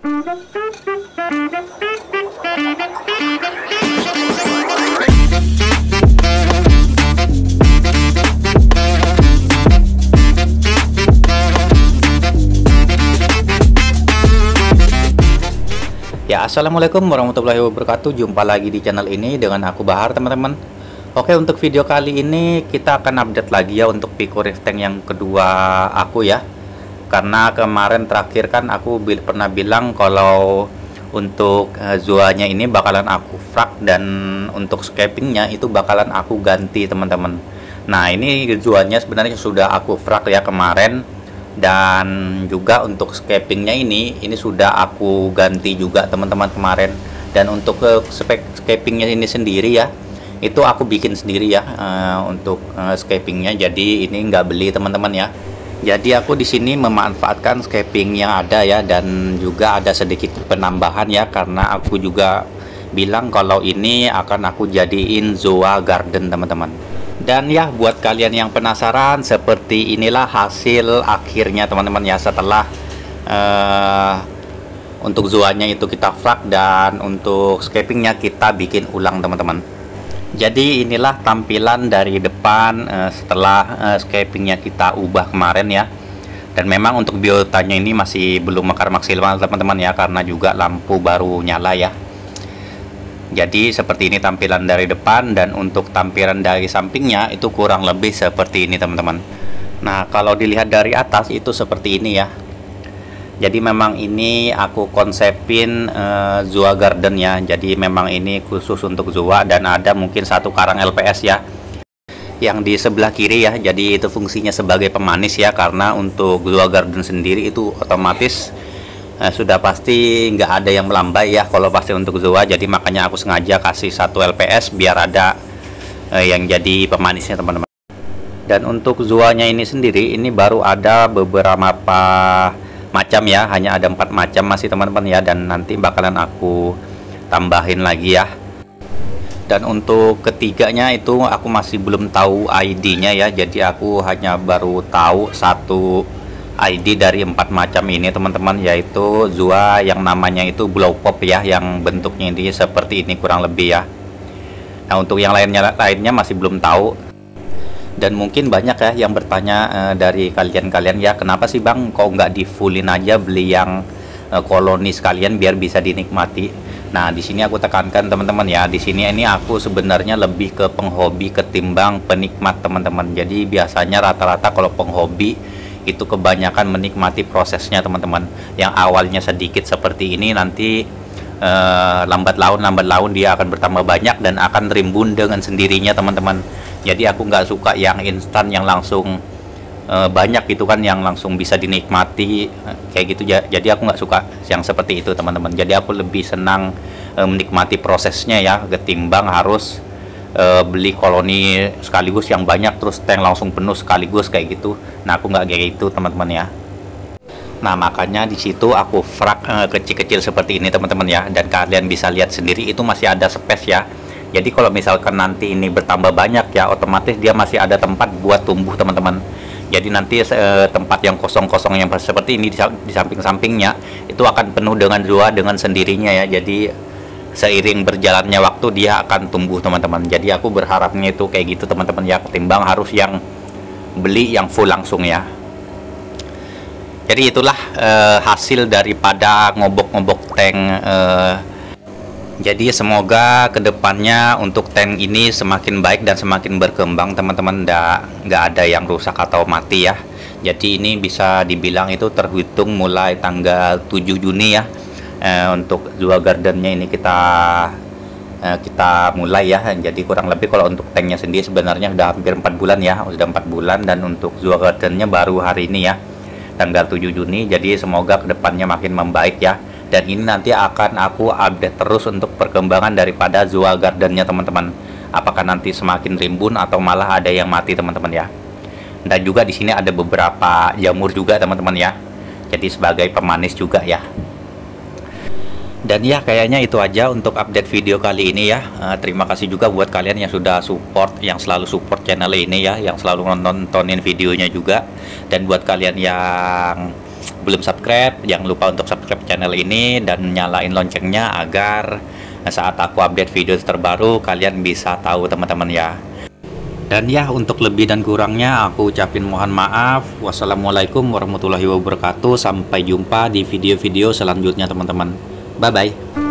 Ya, assalamualaikum warahmatullahi wabarakatuh. Jumpa lagi di channel ini dengan aku Bahar, teman-teman. Oke, untuk video kali ini kita akan update lagi ya untuk Pico Reef Tank yang kedua aku ya. Karena kemarin terakhir kan aku pernah bilang kalau untuk zoanya ini bakalan aku frag, dan untuk scapingnya itu bakalan aku ganti, teman-teman. Nah, ini zoanya sebenarnya sudah aku frag ya kemarin. Dan juga untuk scapingnya ini sudah aku ganti juga, teman-teman, kemarin. Dan untuk scapingnya ini sendiri ya, itu aku bikin sendiri ya untuk scapingnya. Jadi ini nggak beli, teman-teman ya. Jadi aku di sini memanfaatkan scaping yang ada ya, dan juga ada sedikit penambahan ya, karena aku juga bilang kalau ini akan aku jadiin Zoa Garden, teman-teman. Dan ya, buat kalian yang penasaran, seperti inilah hasil akhirnya, teman-teman ya, setelah untuk zoanya itu kita frag dan untuk scapingnya kita bikin ulang, teman-teman. Jadi inilah tampilan dari depan setelah scapingnya kita ubah kemarin ya. Dan memang untuk biotanya ini masih belum mekar maksimal, teman-teman ya, karena juga lampu baru nyala ya. Jadi seperti ini tampilan dari depan, dan untuk tampilan dari sampingnya itu kurang lebih seperti ini, teman-teman. Nah, kalau dilihat dari atas itu seperti ini ya. Jadi memang ini aku konsepin Zoa Garden ya. Jadi memang ini khusus untuk Zoa, dan ada mungkin satu karang LPS ya yang di sebelah kiri ya. Jadi itu fungsinya sebagai pemanis ya, karena untuk Zoa Garden sendiri itu otomatis sudah pasti nggak ada yang melambai ya kalau pasti untuk Zoa. Jadi makanya aku sengaja kasih satu LPS biar ada yang jadi pemanisnya, teman-teman. Dan untuk Zoanya ini sendiri ini baru ada beberapa macam ya, hanya ada 4 macam masih, teman-teman ya, dan nanti bakalan aku tambahin lagi ya. Dan untuk ketiganya itu aku masih belum tahu ID-nya ya, jadi aku hanya baru tahu satu ID dari 4 macam ini, teman-teman, yaitu Zoa yang namanya itu Blow Pop ya, yang bentuknya ini seperti ini kurang lebih ya. Nah, untuk yang lainnya masih belum tahu. Dan mungkin banyak ya yang bertanya dari kalian ya, kenapa sih Bang kok nggak di fullin aja, beli yang koloni sekalian biar bisa dinikmati. Nah, di sini aku tekankan, teman-teman ya, di sini ini aku sebenarnya lebih ke penghobi ketimbang penikmat, teman-teman. Jadi biasanya rata-rata kalau penghobi itu kebanyakan menikmati prosesnya, teman-teman. Yang awalnya sedikit seperti ini, nanti lambat laun dia akan bertambah banyak dan akan rimbun dengan sendirinya, teman-teman. Jadi aku nggak suka yang instan, yang langsung banyak gitu kan, yang langsung bisa dinikmati kayak gitu. Jadi aku nggak suka yang seperti itu, teman-teman. Jadi aku lebih senang menikmati prosesnya ya, ketimbang harus beli koloni sekaligus yang banyak terus tank langsung penuh sekaligus kayak gitu. Nah, aku nggak kayak gitu, teman-teman ya. Nah, makanya di situ aku frag kecil-kecil seperti ini, teman-teman ya, dan kalian bisa lihat sendiri itu masih ada space ya. Jadi kalau misalkan nanti ini bertambah banyak ya, otomatis dia masih ada tempat buat tumbuh, teman-teman. Jadi nanti tempat yang kosong-kosong yang seperti ini di samping-sampingnya itu akan penuh dengan Zoa dengan sendirinya ya. Jadi seiring berjalannya waktu dia akan tumbuh, teman-teman. Jadi aku berharapnya itu kayak gitu, teman-teman ya, ketimbang harus yang beli yang full langsung ya. Jadi itulah hasil daripada ngobok-ngobok tank. Jadi semoga kedepannya untuk tank ini semakin baik dan semakin berkembang, teman-teman. Nggak ada yang rusak atau mati ya. Jadi ini bisa dibilang itu terhitung mulai tanggal 7 Juni ya. Untuk Zoa Gardennya ini kita mulai ya. Jadi kurang lebih kalau untuk tanknya sendiri sebenarnya sudah hampir 4 bulan ya, sudah 4 bulan. Dan untuk Zoa Gardennya baru hari ini ya, tanggal 7 Juni. Jadi semoga kedepannya makin membaik ya. Dan ini nanti akan aku update terus untuk perkembangan daripada Zoa Gardennya, teman-teman. Apakah nanti semakin rimbun atau malah ada yang mati, teman-teman ya. Dan juga di sini ada beberapa jamur juga, teman-teman ya. Jadi sebagai pemanis juga ya. Dan ya, kayaknya itu aja untuk update video kali ini ya. Terima kasih juga buat kalian yang sudah support, yang selalu support channel ini ya, yang selalu nontonin videonya juga. Dan buat kalian yang belum subscribe, jangan lupa untuk subscribe channel ini dan nyalain loncengnya agar saat aku update video terbaru kalian bisa tahu teman-teman ya. Dan ya, untuk lebih dan kurangnya aku ucapin mohon maaf. Wassalamualaikum warahmatullahi wabarakatuh. Sampai jumpa di video-video selanjutnya teman-teman. Bye bye.